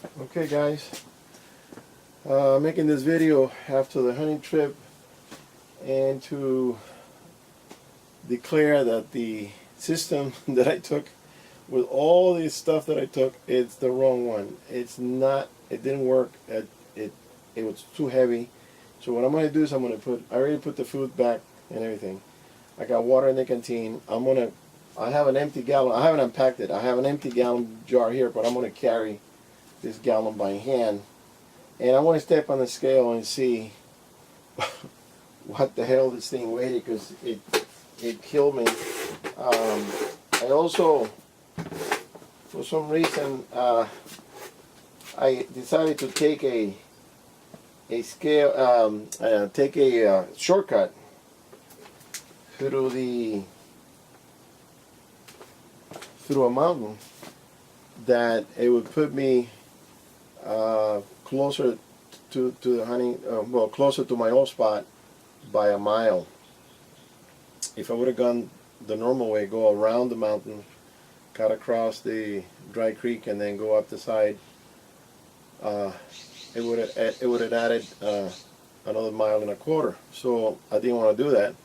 Okay guys, making this video after the hunting trip and to declare that the system that I took with all this stuff that I took, it's the wrong one. It's not, it didn't work. It was too heavy. So what I'm going to do is I already put the food back and everything. I got water in the canteen. I have an empty gallon. I haven't unpacked it. I have an empty gallon jar here, but I'm going to carry this gallon by hand. And I want to step on the scale and see what the hell this thing weighed, because it killed me. I also, for some reason, I decided to take a scale, take a shortcut through a mountain that it would put me closer to the hunting, well, closer to my old spot by a mile. If I would have gone the normal way, go around the mountain, cut across the dry creek, and then go up the side, it would have added another 1.25 miles. So I didn't want to do that.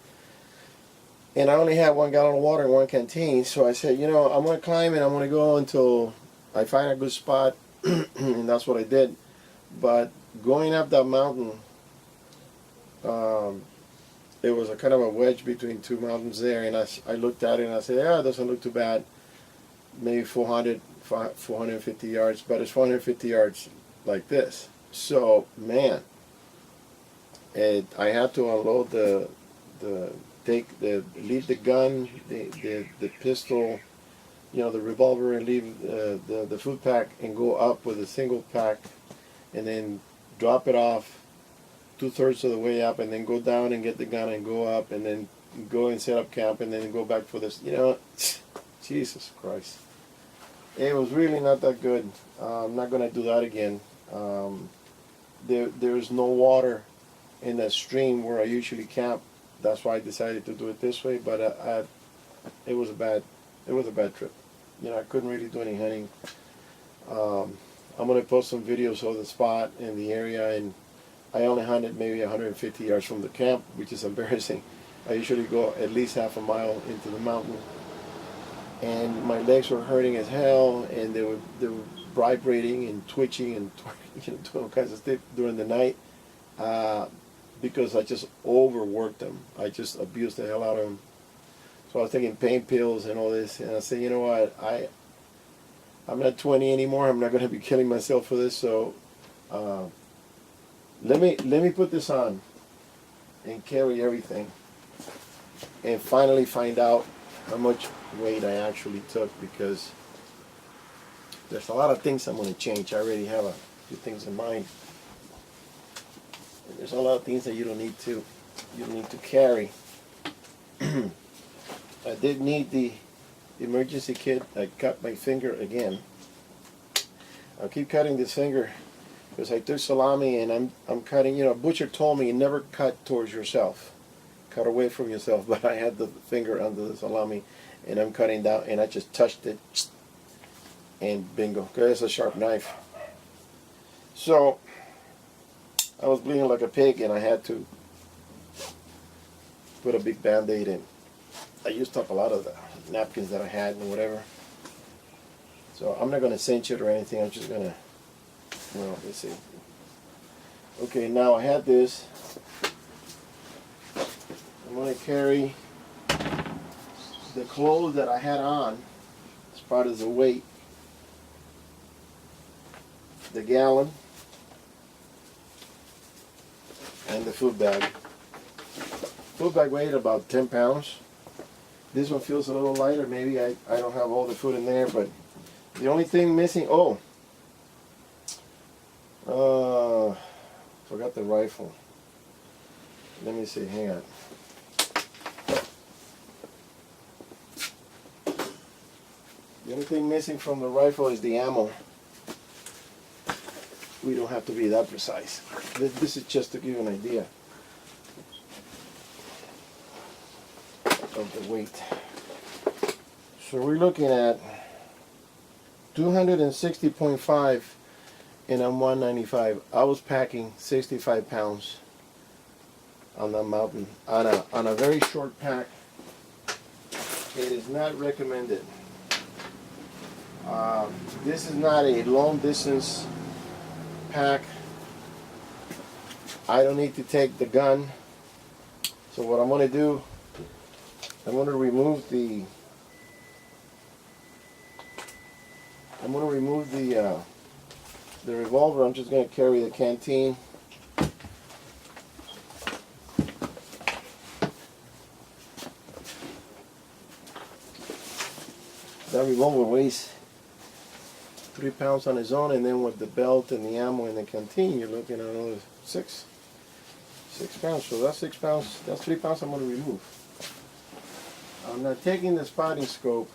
And I only had 1 gallon of water in one canteen, so I said, you know, I'm going to climb and I'm going to go until I find a good spot, and that's what I did. But going up that mountain, it was a kind of a wedge between two mountains there, and I looked at it and I said, yeah, it doesn't look too bad. Maybe 450 yards, but it's 450 yards like this. So, man, I had to unload leave the gun, the pistol, you know, the revolver, and leave the food pack and go up with a single pack, and then drop it off 2/3 of the way up, and then go down and get the gun and go up, and then go and set up camp, and then go back for this. You know, Jesus Christ. It was really not that good. I'm not going to do that again. There's no water in that stream where I usually camp. That's why I decided to do it this way. But it was a bad trip. You know, I couldn't really do any hunting. I'm going to post some videos of the spot and the area, and I only hunted maybe 150 yards from the camp, which is embarrassing. I usually go at least half a mile into the mountain, and my legs were hurting as hell, and they were vibrating and twitching and doing all kinds of stuff during the night, because I just overworked them. I just abused the hell out of them. So I was taking pain pills and all this, and I said, you know what, I'm not 20 anymore. I'm not going to be killing myself for this. So let me put this on and carry everything, and finally find out how much weight I actually took, because there's a lot of things I'm going to change. I already have a few things in mind. And there's a lot of things that you don't need to carry. I did need the emergency kit. I cut my finger again. I'll keep cutting this finger because I took salami, and I'm cutting. You know, butcher told me never cut towards yourself, cut away from yourself. But I had the finger under the salami, and I'm cutting down, and I just touched it, and bingo, because it's a sharp knife. So I was bleeding like a pig, and I had to put a big Band-Aid in. I used up a lot of the napkins that I had and whatever. So I'm not going to cinch it or anything. I'm just going to, well, let's see. Okay, now I have this. I'm going to carry the clothes that I had on as part of the weight. The gallon and the food bag. Food bag weighed about 10 pounds. This one feels a little lighter. Maybe I don't have all the food in there, but the only thing missing, forgot the rifle. Let me see, hang on. The only thing missing from the rifle is the ammo. We don't have to be that precise. This is just to give you an idea of the weight. So we're looking at 260.5 and I'm 195. I was packing 65 pounds on that mountain on a very short pack. It is not recommended. This is not a long distance pack. I don't need to take the gun. So what I'm going to do, I'm going to remove the revolver. I'm just going to carry the canteen. That revolver weighs 3 pounds on its own, and then with the belt and the ammo in the canteen, you're looking at another 6 pounds. So that's 6 pounds. That's 3 pounds I'm going to remove. I'm not taking the spotting scope.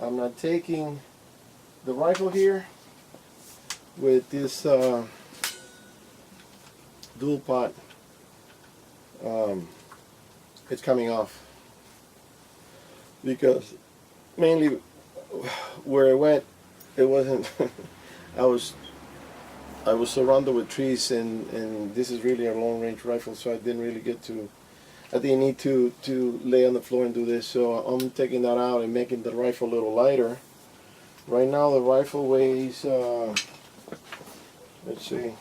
I'm not taking the rifle here with this dual pot. It's coming off because mainly where I went, it wasn't. I was surrounded with trees, and this is really a long range rifle, so I didn't really get to. I didn't need to lay on the floor and do this, so I'm taking that out and making the rifle a little lighter. Right now the rifle weighs, let's see,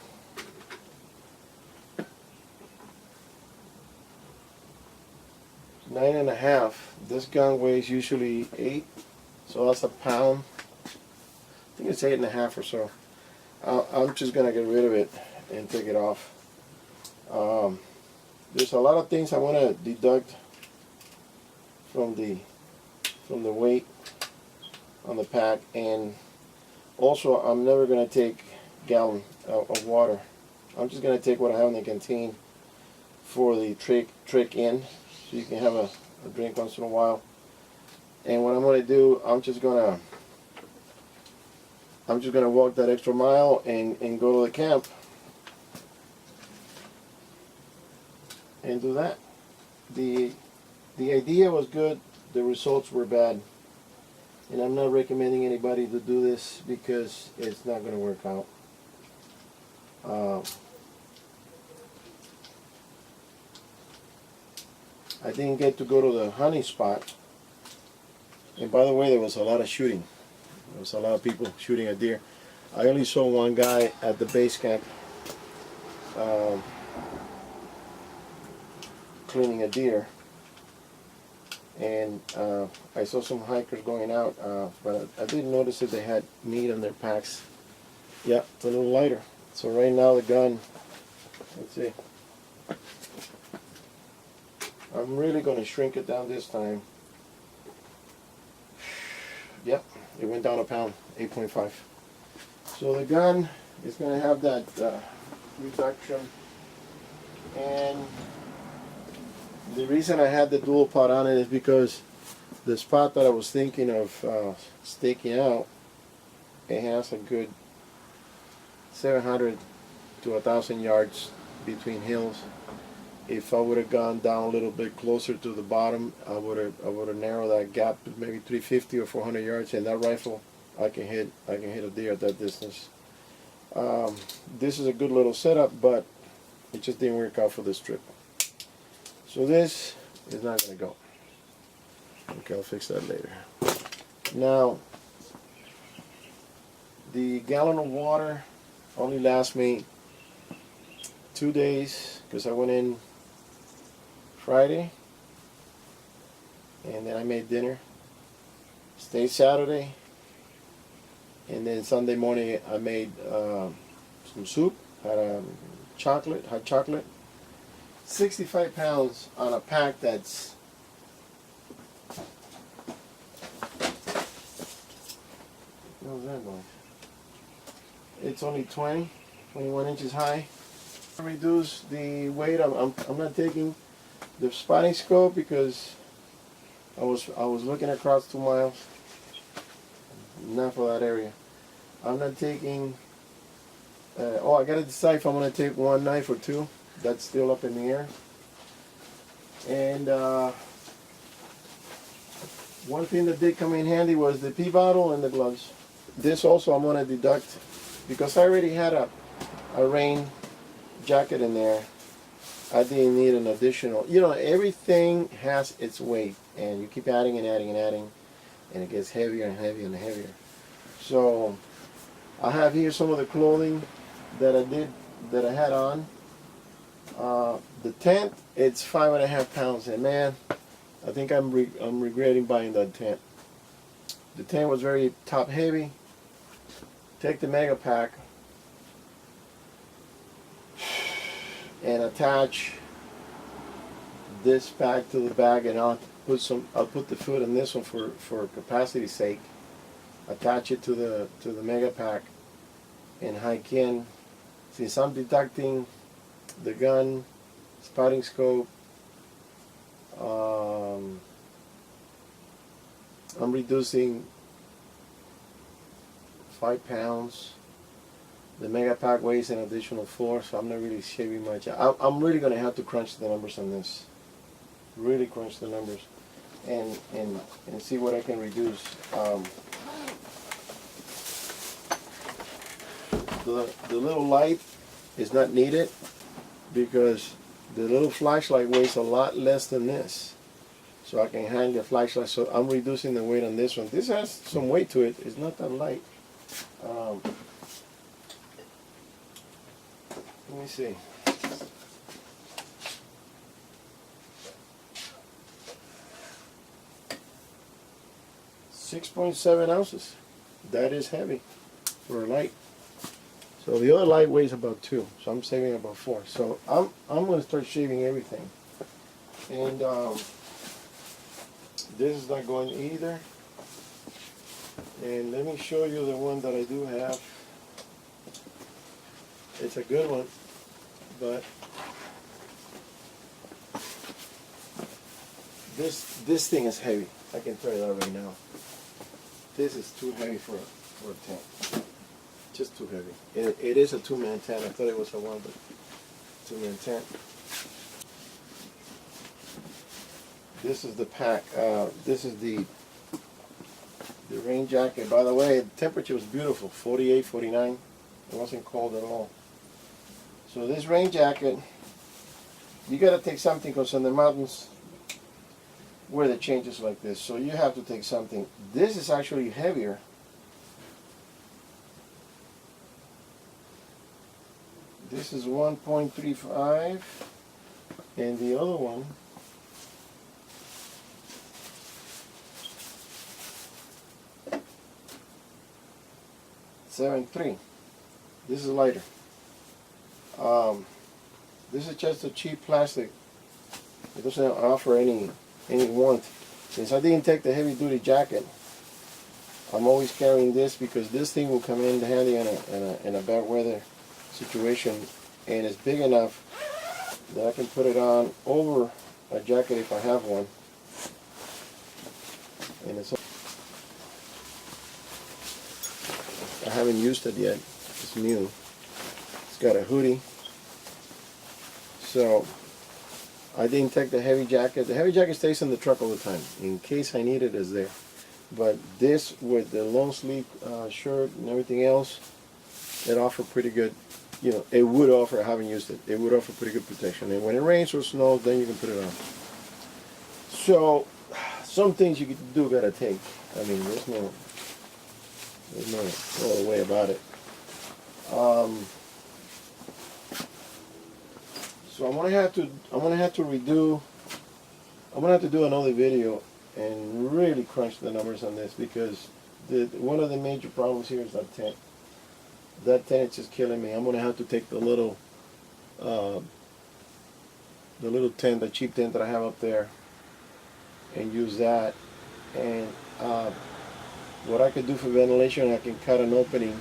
nine and a half. This gun weighs usually 8, so that's a pound. I think it's 8.5 or so. I'm just gonna get rid of it and take it off. There's a lot of things I want to deduct from the weight on the pack, and also I'm never gonna take gallon of water. I'm just gonna take what I have in the canteen for the trick in, so you can have a drink once in a while. And what I'm gonna do, I'm just gonna walk that extra mile and go to the camp and do that. The idea was good, the results were bad, and I'm not recommending anybody to do this because it's not going to work out. I didn't get to go to the hunting spot, and by the way, there was a lot of shooting. There was a lot of people shooting a deer. I only saw one guy at the base camp cleaning a deer, and I saw some hikers going out, but I didn't notice that they had meat on their packs. Yeah, it's a little lighter. So right now the gun, let's see, I'm really going to shrink it down this time. Yep, it went down a pound, 8.5. So the gun is going to have that reduction, and the reason I had the dual pot on it is because the spot that I was thinking of staking out, it has a good 700 to 1,000 yards between hills. If I would have gone down a little bit closer to the bottom, I would have narrowed that gap to maybe 350 or 400 yards. And that rifle, I can hit a deer at that distance. This is a good little setup, but it just didn't work out for this trip. So this is not going to go. Okay, I'll fix that later. Now, the gallon of water only lasts me 2 days because I went in Friday and then I made dinner. Stayed Saturday, and then Sunday morning I made some soup, had a hot chocolate. 65 pounds on a pack that's how's that going? It's only 21 inches high. Reduce the weight. I'm not taking the spotting scope because I was looking across 2 miles. Not for that area. I'm not taking. I gotta decide if I'm gonna take 1 knife or 2. That's still up in the air. And one thing that did come in handy was the pee bottle and the gloves. This also I'm going to deduct because I already had a rain jacket in there, I didn't need an additional. You know, everything has its weight, and you keep adding and adding and adding, and it gets heavier and heavier and heavier. So I have here some of the clothing that I had on. The tent, it's 5.5 pounds, and man, I think I'm regretting buying that tent. The tent was very top heavy. Take the mega pack and attach this pack to the bag, and I'll put the food in this one for capacity's sake. Attach it to the mega pack and hike in. Since I'm deducting the gun, spotting scope, I'm reducing 5 pounds. The mega pack weighs an additional 4, so I'm not really shaving much. I'm really going to have to crunch the numbers on this. Really crunch the numbers and see what I can reduce. The little light is not needed because the little flashlight weighs a lot less than this. So I can hang the flashlight, so I'm reducing the weight on this one. This has some weight to it, it's not that light. Let me see. 6.7 ounces. That is heavy for a light. So the other light weighs about 2, so I'm saving about 4. So I'm going to start shaving everything. And this is not going either. And let me show you the one that I do have. It's a good one, but this thing is heavy. I can tell you that right now. This is too heavy for a tent. Just too heavy. It is a 2-man tent. I thought it was a 1, but 2-man tent. This is the pack. This is the rain jacket. By the way, the temperature was beautiful, 48, 49. It wasn't cold at all. So this rain jacket, you got to take something, because in the mountains where the changes like this, so you have to take something. This is actually heavier. This is 1.35, and the other one .73. This is lighter. This is just a cheap plastic. It doesn't offer any warmth. Since I didn't take the heavy duty jacket, I'm always carrying this, because this thing will come in handy in a bad weather situation, and it's big enough that I can put it on over a jacket if I have one. And I haven't used it yet. It's new. It's got a hoodie. So I didn't take the heavy jacket. The heavy jacket stays in the truck all the time. In case I need it, it's there. But this, with the long sleeve shirt and everything else, it offered pretty good. You know, it would offer. I haven't used it. It would offer pretty good protection. And when it rains or snows, then you can put it on. So some things you gotta take. I mean, there's no other way about it. So I'm gonna have to do another video and really crunch the numbers on this, because one of the major problems here is that tent. That tent is just killing me. I'm gonna have to take the little tent, the cheap tent that I have up there, and use that. And what I could do for ventilation, I can cut an opening.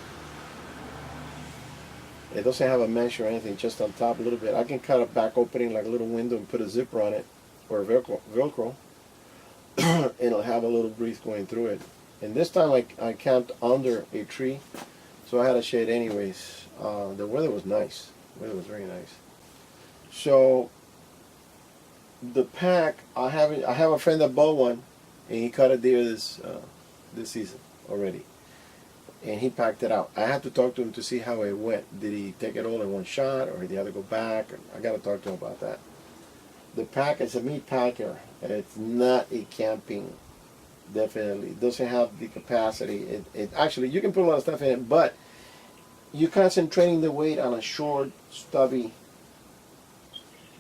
It doesn't have a mesh or anything, just on top a little bit. I can cut a back opening, like a little window, and put a zipper on it, or a Velcro, and it'll have a little breeze going through it. And this time I camped under a tree, so I had a shade anyways. The weather was nice. The weather was very nice. So the pack, I have a friend that bought one, and he caught a deer this season already. and he packed it out. I had to talk to him to see how it went. Did he take it all in one shot, or did he have to go back? I got to talk to him about that. The pack is a meat packer, and it's not a camping. Definitely, it doesn't have the capacity. It actually, you can put a lot of stuff in it, but you're concentrating the weight on a short, stubby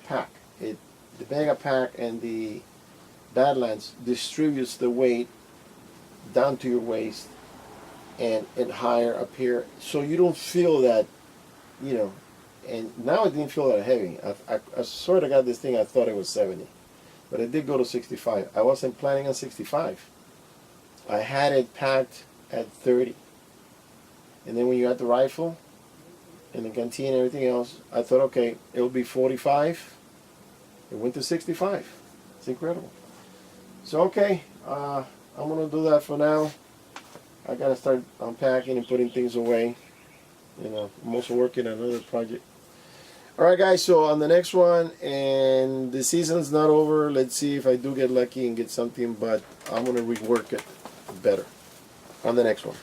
pack. The mega pack and the Badlands distributes the weight down to your waist and higher up here, so you don't feel that, you know. And now it didn't feel that heavy. I sort of got this thing, I thought it was 70, but it did go to 65. I wasn't planning on 65. I had it packed at 30, and then when you had the rifle and the canteen and everything else, I thought, okay, it'll be 45. It went to 65. It's incredible. So okay, I'm gonna do that for now. I gotta start unpacking and putting things away. You know, I'm also working on another project. Alright guys, so on the next one, and the season's not over, let's see if I do get lucky and get something, but I'm gonna rework it better on the next one.